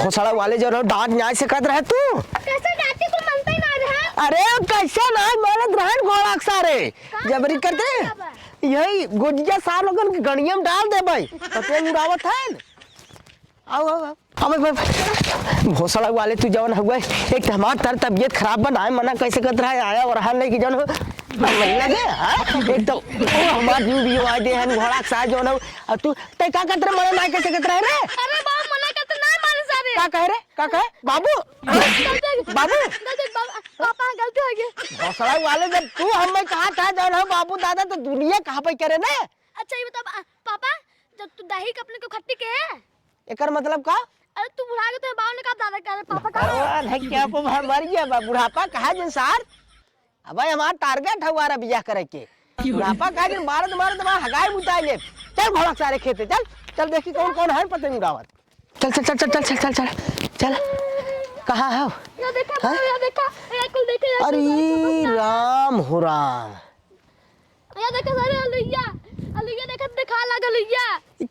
भोसड़ा वाले जो डांट न्याय से कर रहे तू कैसे डांटे को मनता ही ना रहा। अरे कैसे ना मेहनत रहन घोड़ा सारे जबरी करते यही गुजिया सार लोगन के गणिया में डाल दे भाई पते उड़ावत है। आओ आओ अब भोसड़ा वाले तू जवन हुआ एक हमार तर तबियत खराब बनाए मना कैसे कर रहा है आया और हाल नहीं कि जन लगे एक तो हमार जीव भी आ दे हन घोड़ा सार जो न तू ते का कर रहा मना कैसे कर रहा है रे। अरे बाप मना करते ना मारे सारे का कह रे का कहे बाबू बाबू पापा गलती हो गई। भोसड़ा वाले जब तू हमें कहा था जवन हो बाबू दादा तो दुनिया कहां पे करे ना। अच्छा ये बता पापा जब तू दही कपने को खट्टी के है एकर मतलब का। अरे तू बुढ़ा गए तो बाप ने कहा दादा कह रहे पापा का अरे क्या को मर गया बुढ़ापा कहा जन सार अब हमारा टारगेट है वारा बियाह करे के बुढ़ापा कहा जन मारत मारत हगाई मुताई ले चल घोड़ा सारे खेते चल चल देखी कौन कौन है पतंग उड़ावत चल चल चल चल चल चल चल चल कहाँ है ये देखा ये देखा ये कुल देखे अरे राम हो राम ये देखा सारे अलुइया अलुइया देखा दिखा लगा अलुइया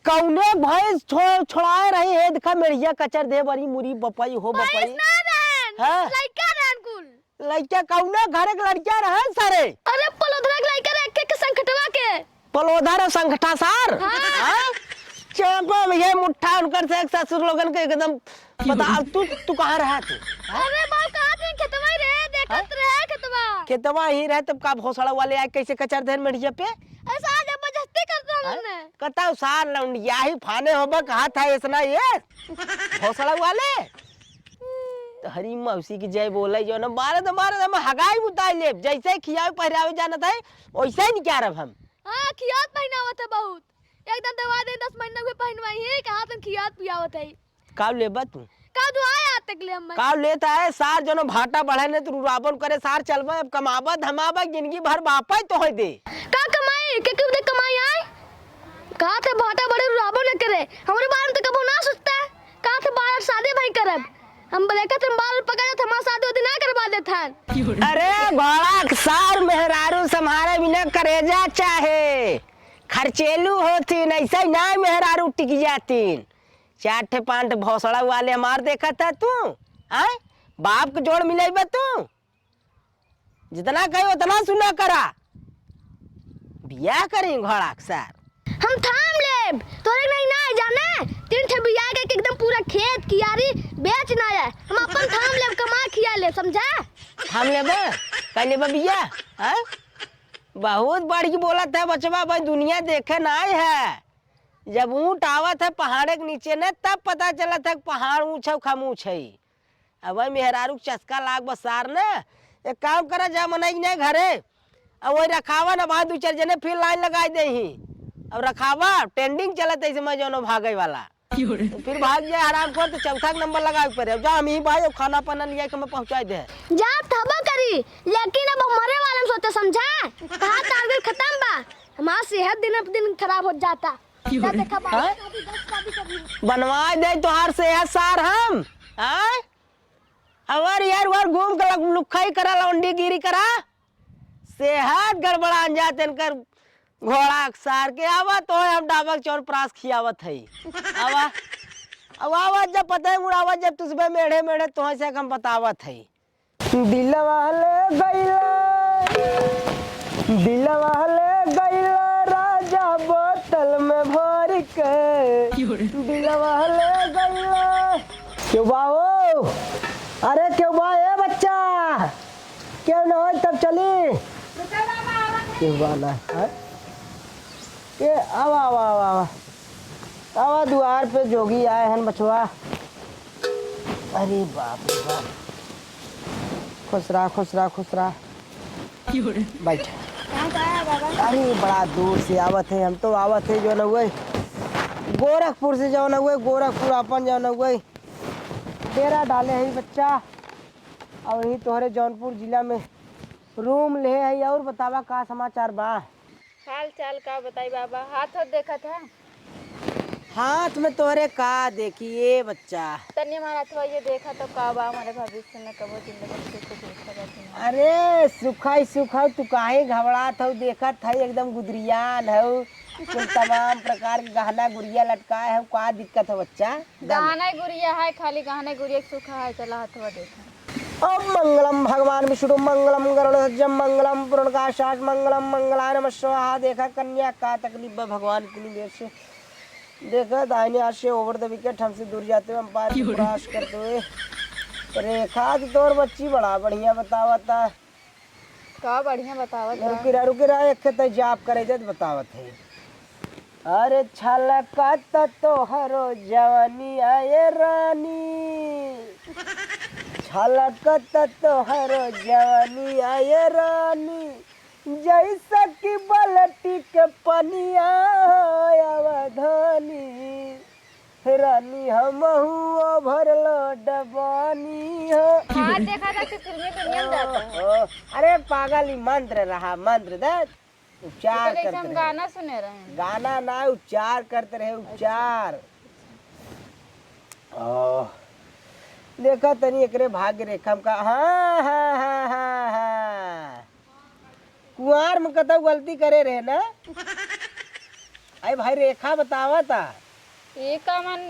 कौने भैंस छोड़ाए रही है देखा मेरिया कचर दे बड़ी मुरी बपाई हो बपाई ना रहन हां लइका रहन कुल लइका कौने घरे के लड़कियां रहन सारे अरे पलोधरा के लइका रख के संकटवा के पलोधर संगठा सार हां चेपो में ये मुट्ठा उनकर से एक ससुर लोगन के एकदम बता तू कहां रहा तू अरे बाप कहां थे खेतवा ही रहे देखत रहे खेतवा ही रहे तब का भोसड़ा वाले आए कैसे कचर देन मेरिया पे ऐसा जबरदस्ती करता हमने कता सार लौंडिया ही फाने होबा कहा था इतना ये भोसड़ा वाले तो हरी मौसी की जय बोले जो ना मारे हम हगाई बुताई ले जैसे खियावे पहरावे जाना था वैसे ही क्या रब हम हां खियात पहनावत है बहुत एकदम दवा दे 10 महीना के पहनवाई है कहां तक खियात पियावत है काव लेबा तू का दुआया तक ले हम काव लेता है सार जो ना भाटा बढ़े ने तू रुआबन करे सार चलबा अब कमाबा धमाबा जिंदगी भर बापा ही तो होय दे का कमाई के दे कमाई आए कहां थे भाटा बड़े रुआबन न करे हमरे बारे में तो कबो ना सोचता कहां थे बाहर शादी भाई करब हम देखा तुम बाल पकड़ा था हमारा शादी ना करवा देथन। अरे घोड़ा सार मेहरारू सम्हारे बिना करेजा चाहे खर्चेलू होती ऐसा ना मेहरारू टिक जातीन चार पांच भौसड़ा वाले हमार देखा था तू आए बाप के जोड़ मिलेबा तू जितना कही उतना सुना करा बियाह करी घोड़ा सार हम थाम लेब तोरे नहीं ना जाने 3 ठे बियाह के एकदम पूरा खेत कियारी बेच ना है हम अपन थाम लेब कमा खिया ले समझा थाम लेबा कर लेबा बियाह हैं बहुत बड़ी बोला था बचवा भाई दुनिया देखे ना है जब ऊँट आवत है पहाड़े के नीचे ने तब पता चला था पहाड़ ऊँचा खामूछ है अब मेहरारू चस्का लाग बसार ने एक काम करा जा मनाई ने घरे अब वही रखावा ना वहाँ 2-4 जने फिर लाइन लगाई दे ही अब रखावा टेंडिंग चलत है मैं जो भागे वाला तो फिर भाग जाए आराम कर तो चौथा नंबर लगा पड़े जा हम ही भाई खाना पाना लिया के मैं पहुँचा दे जा थबा करी लेकिन अब मरे वाले सोचे समझा कहा टारगेट खत्म बा हमारा सेहत दिन ब दिन खराब हो जाता बनवा दे तोहार सेहत सार हम हमार यार वार घूम कर लुखाई करा लौंडी गिरी करा सेहत गड़बड़ा जाते कर घोड़ा सार के आवा तो हम डाबक चौर प्रास खियावत है आवा अब आवाज जब पता उड़ावा जब तुझे मेढ़े मेढ़े तो से हम बतावत है दिलवा ले गइला राजा बोतल में भर के दिलवा ले गइला क्यों बाहो अरे क्यों बा ए बच्चा क्यों न हो तब चली क्यों बाना है के आवा आवा आवा आवा आवा द्वार पे जोगी आए हैं बचवा अरे बाप रे बाप खुश रहा बैठ अरे बड़ा दूर से आवत है हम तो आवत है जो न हुए गोरखपुर से जो न हुए गोरखपुर अपन जो न हुए डेरा डाले है बच्चा और यही तोहरे जौनपुर जिला में रूम ले है और बतावा का समाचार बा हाल चाल का बताई बाबा हाथ देखा था हाथ में तोहरे का देखिए बच्चा तन्नी हमारा तो ये देखा तो का बा हमारे भविष्य में कबो जिंदगी से कुछ देखा रहती अरे सुखाई तू काहे घबरात हो देखत है एकदम गुदरियान हो कुल तमाम प्रकार के गहना गुड़िया लटकाए है, का दिक्कत है बच्चा? गहना गुड़िया है, खाली गहना गुड़िया के सुखा है, चला हथवा देखा। ओम मंगलम भगवान विष्णु मंगलम गरुड़ध्वजम मंगलम पूर्णकाशात मंगलम मंगलाय नमः स्वाहा। देखा कन्या का तकलीफ है भगवान की देर से। देखा दाहिने हाथ से ओवर द विकेट हमसे दूर जाते हुए अंपायर को प्रयास करते हुए। रेखा की तोर बच्ची बड़ा बढ़िया बतावता। का बढ़िया बतावत बा। रुकी रहा एक तो जाप करे जब बतावत है। अरे छलकत तोहरो जवानी आए रानी, छलकत तोहरो जवानी आए रानी, जैसा कि बलटी के पनिया अवधानी, रानी हमहू भरलो डबानी हो। हाँ देखा था कि फिल्मी दुनिया में जाता है। अरे पागल ही मंत्र रहा, मंत्र दे उच्चार तो करते हम रहे। गाना सुने रहे हैं। गाना ना उच्चार करते रहे, उच्चार। देखा तनी एकरे भाग्य रेखा का। हाँ हाँ हाँ हाँ हाँ कुआर में कतौ गलती करे रहे ना। अरे भाई रेखा बतावा था। ये का मन।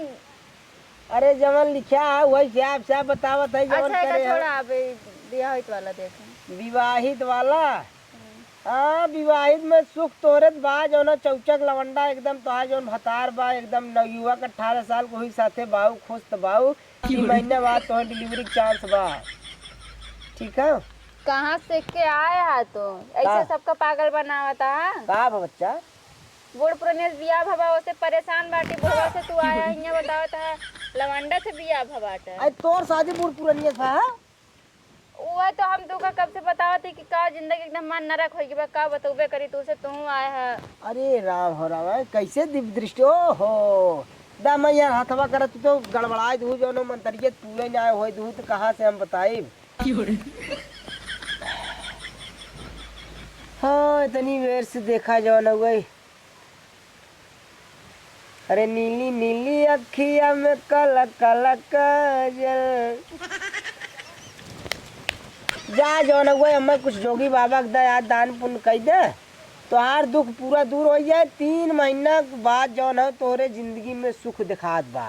अरे जवन लिखा है वही साफ साफ बतावत है। जवन अच्छा करे छोड़ा अबे विवाहित वाला देखें। विवाहित वाला। हाँ विवाहित में सुख तोरत बा, जौन चौचक लवंडा एकदम तोहार जौन भतार बा एकदम नवयुवक 18 साल को ही साथे बाऊ खुश त बाऊ 3 महीने बाद तोहर डिलीवरी के चांस बा। ठीक है। कहाँ सीख के आया है तो ऐसे सबका पागल बनावता है। का बा बच्चा? बूढ़ पुराने बिया भवा से परेशान बाटी भवा से तू आया यहाँ बतावता है लवंडा से बिया भवाटा। अरे तोर शादी बूढ़ पुरानिया था। वो तो हम तो का कब से बतावत है कि का जिंदगी एकदम मन नरक होगी बा, का बतौबे करी तू से तू आया है। अरे राम हो राम, कैसे दिव्य दृष्टि। ओ हो दम यार हथवा करत तो गड़बड़ाए दू जौन मंतरियत पूरे ना होए दू तो कहाँ से हम बताई। हाँ इतनी देर से देखा जौन हुई। अरे नीली नीली अखिया में काला काला काजल, जा जौन हुए हमें कुछ जोगी बाबा के दया दान पुण्य कह दे तो हर दुख पूरा दूर हो जाए। 3 महीना के बाद जौन है तोहरे जिंदगी में सुख दिखात बा।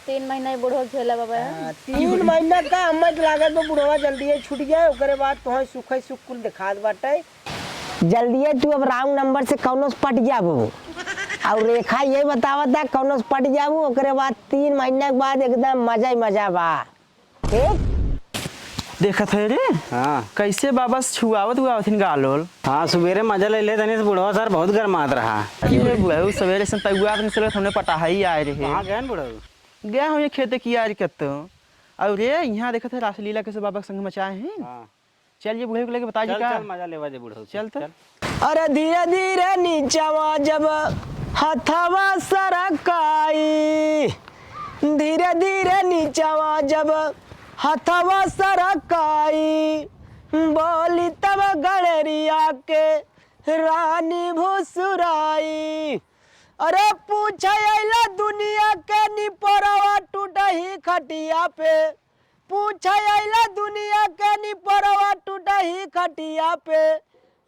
3 महीना बूढ़ो झेला बाबा। 3 महीना का हमें लागत बा बुढ़वा जल्दी छूट जाए, ओकरे बाद तोहर सुख सुख कुल दिखात बाटे। जल्दी तू अब राउंड नंबर से कौनो से पट जाबू और रेखा ये बतावत है कौनो से पट जाबू, ओकरे बाद 3 महीना के बाद एकदम मजा ही मजा बा। ठीक देखत है रे। हाँ कैसे बाबा छुआवत हुआ गालोल। हाँ सवेरे मजा ले ले तनी से बुढ़वा सर बहुत गरमात रहा। अरे बुढ़ऊ सवेरे से तगुआ अपने चलो हमने पटाही आए रहे। कहाँ गए बुढ़ऊ? गया हम ये खेते की यार कत और रे यहाँ देखत है रासलीला कैसे बाबा के संग मचाए हैं। हाँ चल ये बूढ़े को लेके बता जी का। चल मजा लेवा दे बुढ़ऊ। चल तो। अरे धीरे धीरे नीचवा जब हथवा सरकाई, धीरे धीरे नीचवा जब हथवा सरकाई, बोली तब गड़रिया के रानी भुसुराई। अरे पूछ अला दुनिया के निपरवा टूटही खटिया पे, पूछ अला दुनिया के निपरवा टूटही खटिया पे,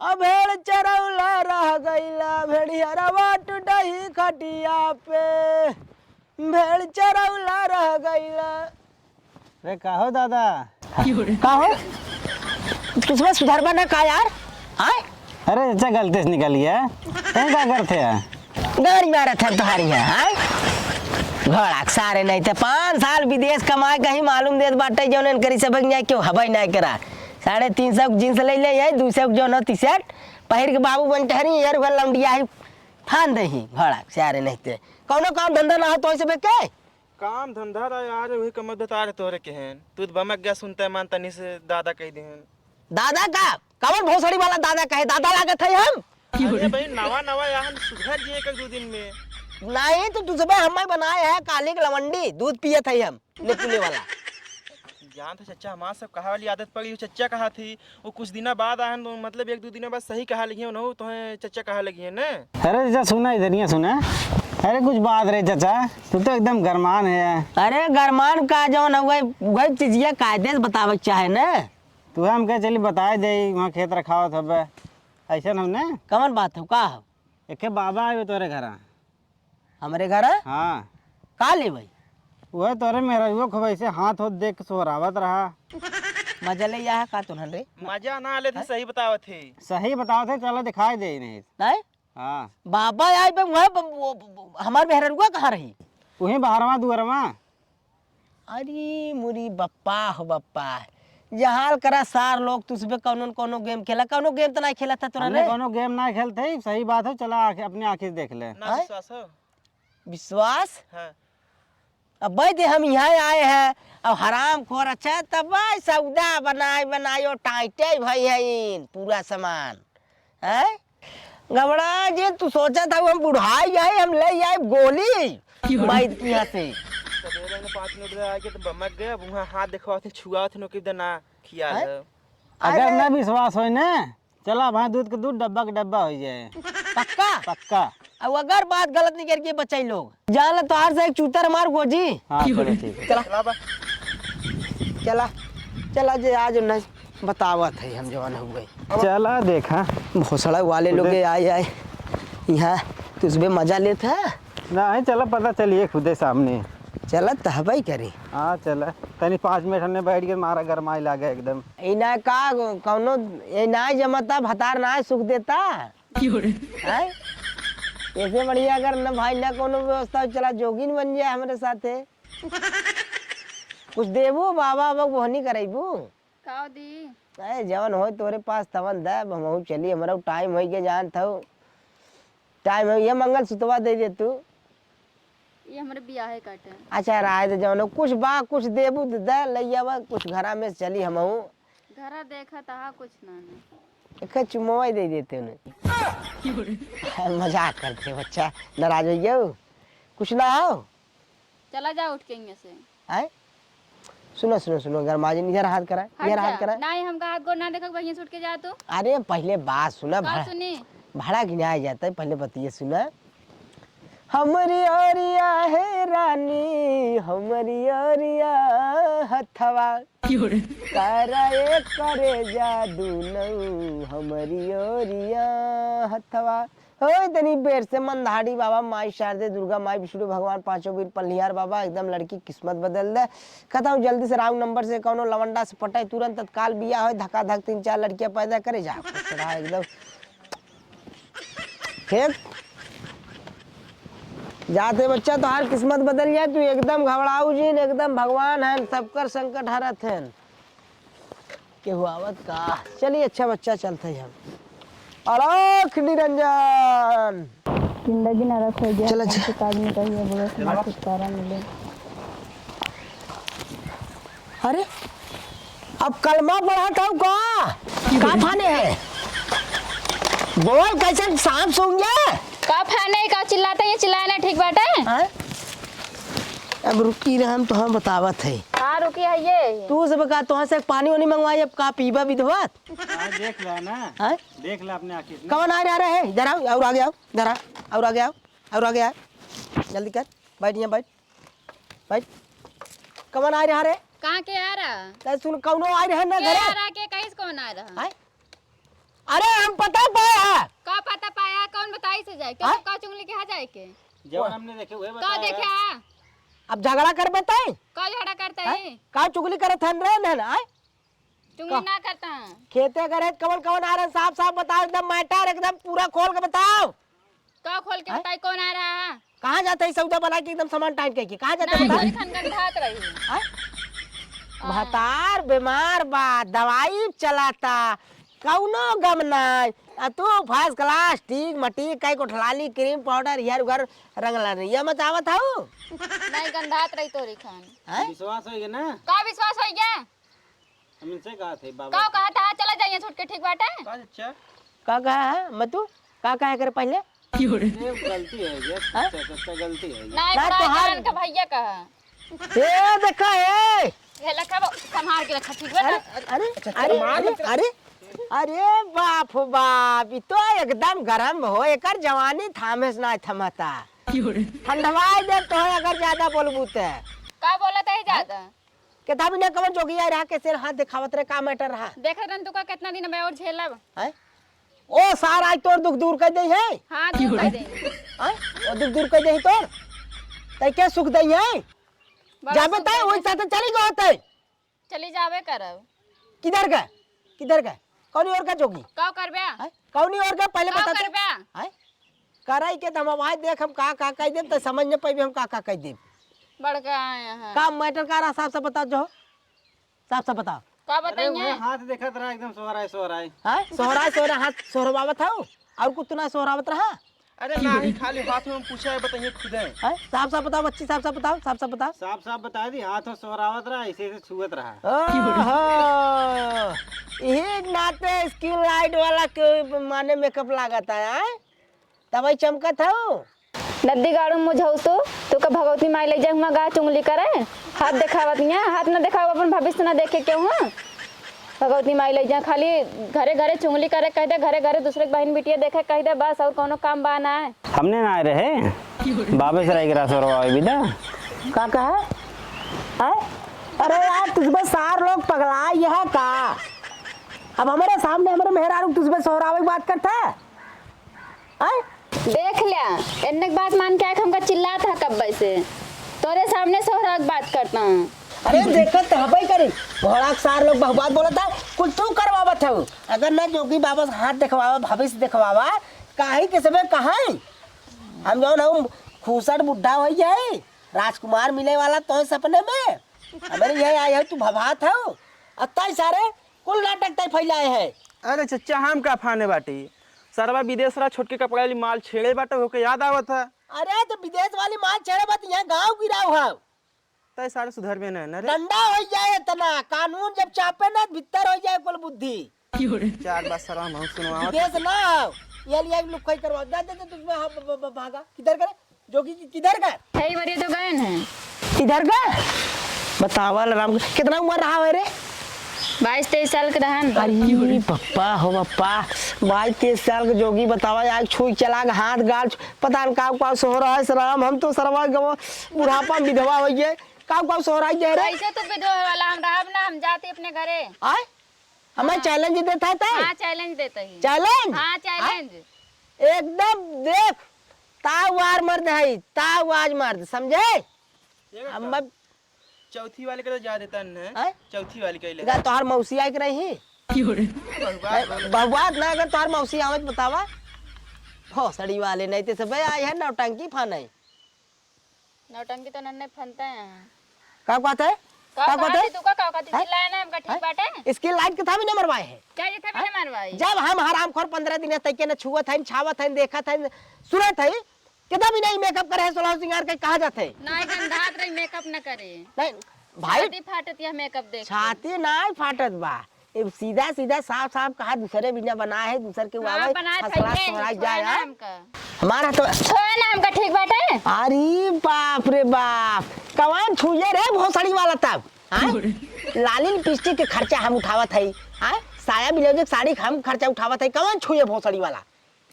अब भेड़ चरौला रह गईला भेड़ियरवा टूटही खटिया पे, भेड़ चरौला रह गईला। अरे कहो दादा। कहो किसमें सुधरवा ना का यार। आए अरे अच्छा गलती से निकल गया। कहीं क्या करते हैं? गाड़ी मारा था तुम्हारी है। घोड़ा सारे नहीं थे 5 साल विदेश कमाए कहीं मालूम देत बाटे जौन करी सब क्यों हवाई नहीं करा। 350 जींस ले ले 200 जो न टी शर्ट पहिर के बाबू बन ठहरी यार घर लौंडिया ही थान दही घोड़ा सारे नहीं थे। कौनो काम धंधा ना हो तो ऐसे के काम धंधा रा यार वही कम बता रहे तोरे केहन तू बमक गया सुनते मान तनी से दादा कह देहन। दादा का कवन भोसड़ी वाला दादा कहे दादा लागत है हम। अरे भाई नवा नवा यार सुधर जिए एक 2 दिन में। नहीं तो तुझे हमें बनाए है काली की लवंडी दूध पिए थे हम निपुले वाला। जान था चच्चा हमारा सब कहा वाली आदत पड़ी चच्चा कहा थी वो कुछ दिना बाद आए तो मतलब 1-2 दिन बाद सही कहा लगी हो तो चच्चा कहा लगी है ना। अरे चाचा सुना इधर नहीं सुना। अरे कुछ बात रहे चाचा तू तो एकदम गरमान है। अरे गरमान का जौन वही चीजिया कायदे से बतावे चाहे ना। तू हम कह चली बताए दे वहाँ खेत रखा हो सब ऐसा हमने कवन बात हो का हो? एक बाबा आए तोरे घर। हमारे घर हाँ का ले भाई वह तोरे मेरा वो खबर से हाथ होत देख के सोहरावत रहा। मजा ले या है का तुहन रे मजा ना आले थे सही बतावत थे। सही बताओ थे चलो दिखाई दे नहीं। नहीं हाँ बाबा आए बे वह हमार मेहररुआ कहाँ रही वहीं बाहरवा दुअरवा। अरे मुरी बप्पा हो बप्पा जहाल करा सार लोग तुझे कौनो कौनो गेम खेला कौनो गेम तो नहीं खेला था तोरा हमने रे कोनो गेम ना खेलते सही बात है चला अपने आँखें देख ले। ना विश्वास हो। विश्वास हाँ अब भाई दे हम यहाँ आए हैं अब हराम खोर अच्छा तब भाई सौदा बनाए बनायो टाइटे भाई है इन पूरा सामान है गबड़ा जी तू सोचा था हम बुढ़ाई गए हम ले आए गोली बैठ की यहाँ से सवेरे में 5 मिनट आके तो बमक गए। अब वहाँ हाथ दिखवा थे छुआ थे नोकी ना किया हैं? है। अगर न विश्वास हो न चला भाई दूध के दूध डब्बा के डब्बा हो जाए पक्का पक्का। अब अगर बात गलत नहीं करके बचाई लोग जान तो हार से एक चूतर मार गोजी हाँ चलो ठीक है। चला चला बा चला चला जे आज नहीं बतावत है हम जवान हो गए चला देखा भोसड़ा वाले लोग आए आए यहाँ तुझे मजा लेते है नहीं चला पता चलिए खुदे सामने। चलत है भाई करे हाँ चला तनी 5 मिनट हमने बैठ के मारा गरमाई लागे एकदम। इना का कौनो ये ना जमता भतार ना सुख देता हैं? ऐसे बढ़िया अगर न भाई ना कोनो व्यवस्था चला जोगिन बन जाए हमारे साथे कुछ देबू बाबा बाबा बोहनी करेबू का दी अरे जवन हो तोरे पास तवन दे हम चली हमारा टाइम हो गया जान था टाइम हो ये मंगल सुतवा दे दे तू ये हमारे बियाह काटे अच्छा राय दे जवन कुछ बा कुछ देबू तो दे लैया कुछ घरा में चली हम घरा देखा तहा कुछ ना एक चुमवा दे देते उन्हें मजाक करते बच्चा नाराज हो गया कुछ ना हो चला जा उठ के यहाँ से आए सुनो सुनो सुनो अगर माजी इधर हाथ करा इधर हाथ करा नहीं हमका हाथ गोड़ ना देखा वहीं छूट के जा तू अरे पहले बात सुना का सुनी भाड़ा गिनाया जाता है पहले बतिए सुना हमारी ओरिया है रानी हमारी ओरिया हथवा करे करे जादू नऊ हमारी ओरिया हथवा हो तनी बेर से मंदाड़ी बाबा माई शारदे दुर्गा माई विष्णु भगवान पांचों वीर पल्लियार बाबा एकदम लड़की किस्मत बदल दे कहता हूँ जल्दी से राउंड नंबर से कौनो लवंडा से पटाई तुरंत तत्काल बिया हो धक्का धक 3-4 लड़कियां पैदा करे जा एकदम ठीक जाते बच्चा तो हर किस्मत बदल जाए तू एकदम घबराऊ जी एकदम भगवान है सबकर संकट हरत है के हुआवत का चलिए अच्छा बच्चा चलते हैं हम अलख निरंजन जिंदगी नरक हो गया चलो, हमसे काज में कहिए बोलो तुम्हें छुटकारा मिले। अरे अब कलमा पढ़ा था का फाने है बोल कैसे सांप सूंघ गया का फाने का चिल्लाता ये चिल्लाना ठीक बात है हैं? अब रुकी रहे हम तो हम बतावत है हाँ रुकी है ये तू सब का तो से पानी वानी मंगवाई अब का पीबा विधवत देख ला ना हैं? देख ला अपने आँखें से। कौन आ रहा है इधर आओ और आगे आओ इधर आओ और आगे आओ और आगे आओ जल्दी कर बैठ यहाँ बैठ बैठ कौन आ रहा है कहाँ के आ रहा ते सुन कौनो आ रहा है ना के घरे आ रहा के कहीं से कौन आ रहा हैं? अरे हम पता पाया का पता पाया कौन बताई से जाए हाँ? का चुंगली के यहाँ जाए के जब हमने देखे हुए का देखा अब झगड़ा कर बताए का झगड़ा करता है का चुगली करे थन रहे ना चुंगली ना करता खेते करे कौन कौन आ रहा है साफ साफ बताओ एकदम मैटर एकदम पूरा खोल के बताओ का खोल के बताई कौन आ रहा है कहाँ जाते है सौदा बना के एकदम सामान टाइट करके कहाँ जाते नहीं बता कोई खनगन भात रही भतार बीमार बा दवाई चलाता कौनो गम नहीं तू फर्स्ट क्लास ठीक मटी कई को ठलाली क्रीम पाउडर यार उगर रंग ला रही है मत आवत हूँ नहीं गंधात रही तोरी खान विश्वास हो गया ना का विश्वास हो गया हम इनसे कहा थे बाबा का कहा था चला जाइए छूट के ठीक बाटे का अच्छा का कहा है मतू का कहा करे पहले ये गलती है ये सच्चा गलती है नहीं नहीं, बड़ा तो हर- जान का भैया कहा ये देखा है ये लखा संभाल के रखा ठीक बाटे अरे अरे अरे अरे अरे बाप हो बाप ये तो एकदम गरम हो एकर जवानी थामे से ना थमता ठंडवाई दे तो अगर ज्यादा बोलबू ते का बोला था ज्यादा किताब ने कवन जोगी आ रहा कैसे हाथ दिखावत रे का मैटर रहा देख रन तू का कितना दिन मैं और झेलब है ओ सार आज तोर दुख दूर कर दे है हाँ दूर कर देंगे। ओ दुख दूर कर दे तोर तै क्या सुख दई है बड़ा जाबे सुख तै देंगे। ओइ साथे चली गो तै चली जावे करब। किधर का कौनी और का जोगी का करबे? हैं? कौनी और का पहले का बता दे करबे? हैं? कराई के हम आवाज देख हम का कह देब तो समझ न पाइबे हम का कह देब बड़का आए हैं। का मैटर का रहा साफ साफ बता जो साफ साफ बता का अरे बताइए? वो हाथ देखत रहा एकदम सोहराय हैं सोहरा हाथ सोहरवावत हो और कुछ ना सोहरावत रहा अरे नहीं खाली हाथ में पूछा है बताइए खुद है। हैं साफ साफ बताओ बच्ची साफ साफ बताओ साफ साफ बताओ साफ साफ बता दी हाथ में सोहरावत रहा ऐसे ऐसे छुअत रहा। ओहो यही नाते स्किन लाइट वाला के माने मेकअप लागत है तब चमकत हो नदी गाड़ू मुझाऊ तो का भगवती माई ले जाऊँ गा चुंगली करे हाथ दिखावत यहाँ हाथ न दिखाओ अपन भविष्य न देखे क्यों हाँ भगवती माई ले जा खाली घरे घरे चुंगली करे कह दे घरे घरे दूसरे बहन बिटिया देखे कह दे बस और कोनो काम बाना है। हमने ना रहे बाबे से रह सोरवा विदा का कहा है? अरे यार तुझमें सार लोग पगला यह का अब हमारे सामने हमारे मेहरारू तुझमें सोहरावे की बात करता है हैं? देख लिया इतने बात मान के हमका चिल्ला था कब से तोरे सामने सोहरा की बात करता हूँ। अरे देखत हबई करी घोड़ा के सार लोग बहुबात बोलता है कुछ तू करवावत हो अगर ना जोगी बाबा से हाथ दिखवावा भविष्य दिखवावा काहे के समय कहाँ हम जौन हम खूसट बुढ़ा हो जाए राजकुमार मिले वाला तो सपने में हमारे यही आए है तू भभात हो अत्ता सारे कुल नाटक तय फैलाए है। अरे चचा हम का फाने बाटी सरवा विदेश रा छोटके कपड़ा वाली माल छेड़े बाटे होके याद आवत है। अरे तो विदेश वाली माल छेड़े बात यहाँ गाँव गिराव है तय सारे सुधर में न रे डंडा हो जाए इतना कानून जब चापे ना भीतर हो जाए कुल बुद्धि चार बार सरवा हम सुनवावत विदेश ना आओ ये लिया लुकाई करवा दे दे तुझमें हाँ भागा किधर करे जोगी किधर का है बड़ी तो गए हैं किधर का बतावल राम कितना उम्र रहा है रे 22-23 साल के रहन। अरे पप्पा हो पप्पा 22-23 साल के जोगी बतावा आग छुई चला हाथ गाल पता न का सोहरा है राम हम तो सरवा गवा बुढ़ापा विधवा हो गए का सोहरा जाए रे ऐसे तो विधवा वाला हम रहब ना हम जाते अपने घरे। आए हमें चैलेंज देता है हाँ चैलेंज देता ही। चैलेंज हाँ चैलेंज एकदम देख तावार मर्द है तावाज मर्द समझे हम चौथी वाले का जा देता हैं? न चौथी वाले का ले अगर तोहार मौसी आई के रही बहुबात ना अगर तोहार मौसी आवत बतावा भोसड़ी वाले नहीं ते सब आए है नौटंकी फाने नौटंकी तो नन्हे फनते हैं। का बात है का बात है तू का चिल्लाया ना हमका ठीक बाटे इसकी लाइट के था भी न मरवाए है क्या ये था मैंने मारवाई। जब हम हराम खोर 15 दिन तक के न छुअत है छावत है देखत है सुनत है कितना भी नहीं मेकअप करे है सोलह सिंगार के कहा जाते नहीं गंधात रही मेकअप न करे नहीं भाई छाती फाटत या मेकअप देख छाती ना फाटत बा ये सीधा सीधा साफ साफ कहा दूसरे बिना बना है दूसरे के हाँ वावे बनाए फसला सोहरा जाए ना हाँ? हमका हमारा तो छोए ना हमका ठीक बाटे। अरे बाप रे बाप कवान छुए रे भोसड़ी वाला तब हाँ? लाली लिपस्टिक के खर्चा हम उठावत है हाँ? साया ब्लाउज साड़ी हम खर्चा उठावत है कवान छुए भोसड़ी वाला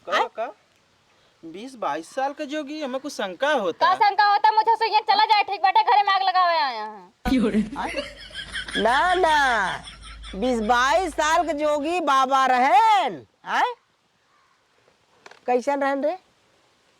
का 20-22 साल का जोगी हमें कुछ शंका होता का शंका होता मुझे से ये चला जाए ठीक बाटे घरे में आग लगावे आया हैं। ना ना 20-22 साल के जोगी बाबा रहन हाँ? कैसन रहन रे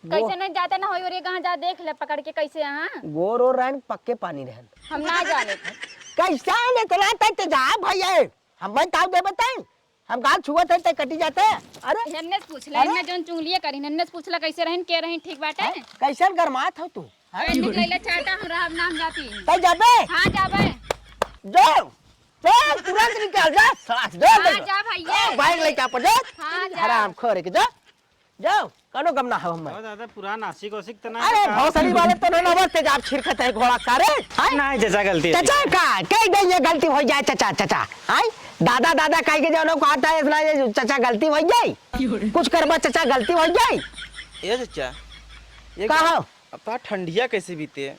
कैसे नहीं जाते ना होई और ये कहां जा देख ले पकड़ के कैसे यहाँ गोर और रहन पक्के पानी रहन हम ना जाने थे। कैसा ने तला तक जा भैया हम बताओ दे बताएं हम गाल छुआ थे ते कटी जाते अरे नन्ने से पूछ ले इन्ने जोन चुंगलिए करी नन्ने से पूछ ले कैसे रहन के रहन ठीक बाटे। कैसन गरमात हो तू निक लेले चाटा हम रहब ना हम जाती। कहीं जाबे हां जाबे जाओ चल तुरंत निकल जा साथ दो हां जा भैया बाइक लेके आप जा हां जा हराम खोरे के जा जाओ कनो कम ना हो हम दादा पुराना आशिक ओशिक तो अरे भौसड़ी वाले तो ना बसते जा छिरकत है घोड़ा सारे नहीं चाचा गलती है। चाचा का कह दे ये गलती हो जाए चाचा चाचा आई दादा दादा कह के जानो को आता है इतना ये चाचा गलती हो जाए कुछ करबा चाचा गलती हो जाए ये चचा ये कहा अब तो ठंडिया कैसे बीते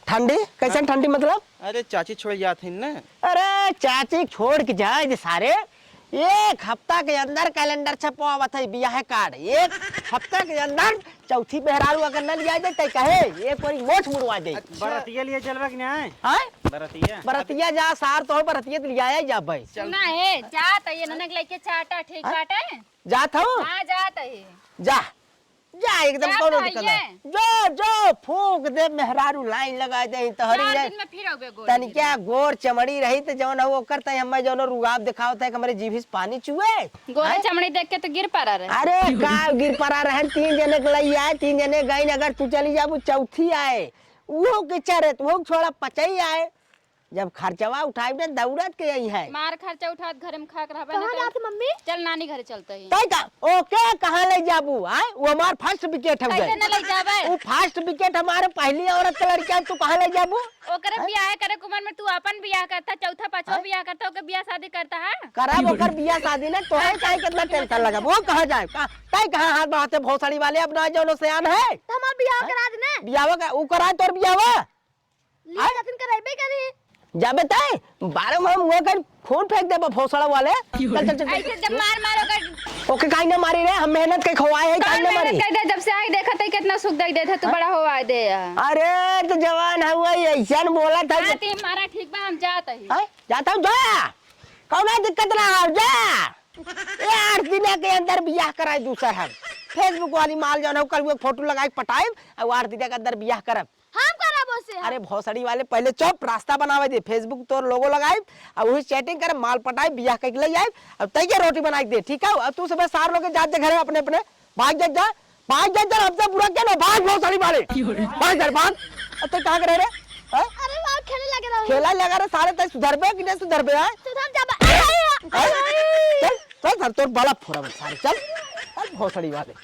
ठंडी कैसे ठंडी मतलब अरे चाची छोड़ जाते हैं ना अरे चाची छोड़ के जाए जे सारे एक हफ्ता के अंदर कैलेंडर छपवा है बियाह कार्ड, एक हफ्ता के अंदर चौथी मेहरारू अगर न लिया जाए तो कहे एक बारी मोछ मुड़वा दे। बरतिया लिए चलबा कि नहीं? हाँ बरतिया बरतिया जा सार तो बरतिया तो लिया जा भाई। सुना है जात है ननक लेके चाटा ठीक बाटे। जात हूँ हां जात है। जा जा एकदम जा कोनो तो दिक्कत है। नहीं। जो जो फूक दे मेहरारू लाइन लगा दे तहरी चार जाए दिन में फिर आवे गोड़। तनी क्या गोर चमड़ी रही तो जौन हो करता है हमें जौन रुआब दिखावत है कि हमारे जीभ से पानी चुए। गोरे चमड़ी देख के तो गिर पड़ा रहे। अरे का गिर पड़ा रहे, 3 जने के लिए आए, 3 जने गई, अगर तू चली जा वो चौथी आए वो के चरे तो वो छोड़ा पचई आए। जब खर्चवा उठाई ना दौड़त के यही है। मार खर्चा उठात घर में खा के रहबे कहाँ जाते मम्मी? चल नानी घर चलते हैं। तई का ओके कहां ले जाबू? आए वो हमार फर्स्ट विकेट हो कैसे गए, न ले जावे? वो फर्स्ट विकेट हमारे पहली औरत के लड़का, तू कहां ले जाबू? ओकरे बियाह करे कुमार में तू अपन बियाह करता, चौथा पांचवा बियाह करता, ओके बियाह शादी करता है। कराब ओकर बियाह शादी ना तो है काहे कितना टेंशन लगा वो कहां जाए तई कहां हाथ बढ़ाते भौसड़ी वाले अपना जौन सियान है तो हमार बियाह करा देना। बियाह का ऊ करा तोर बियाह लिया जातिन कराइबे करी। जाबे तय 12 में मुंह कर खून फेंक दे भौसड़ा वाले। चल चल चल ऐसे जब मार मार ओकर ओके काहे ना मारी रे, हम मेहनत के खवाए है काहे कौन ना मेहनत मारी। कर दे जब से आई देखा तई कितना सुख दई देत है तू बड़ा हो आए दे। अरे तो जवान हुआ ऐसा बोला था हां ती मारा ठीक बा हम जात है। जाता हूँ जा कौन दिक्कत ना हो जा। ये 8 दिन के अंदर बियाह कराए दूसरा हम फेसबुक वाली माल जौन हो कल वो फोटो लगाए पटाए और 8 दिन के अंदर बियाह करब। हम कराब से। अरे भौसड़ी वाले पहले चुप रास्ता बनावे दे, फेसबुक तोर लोगो लगाए और वही चैटिंग करे माल पटाए बियाह के ले जाए अब तई के रोटी बना के दे ठीक है। अब तू सब सार लोग जाते घरे अपने अपने भाग जा हमसे पूरा क्या ना भाग भौसड़ी वाले भाग जा भाग। अब तू कहां करे रे? अरे वाह खेलने लगे रहो। खेला लगा रे सारे तय सुधरबे कि नहीं सुधरबे? है सुधर जा। चल चल सर तोर बड़ा फोड़ा सारे चल भौसड़ी वाले।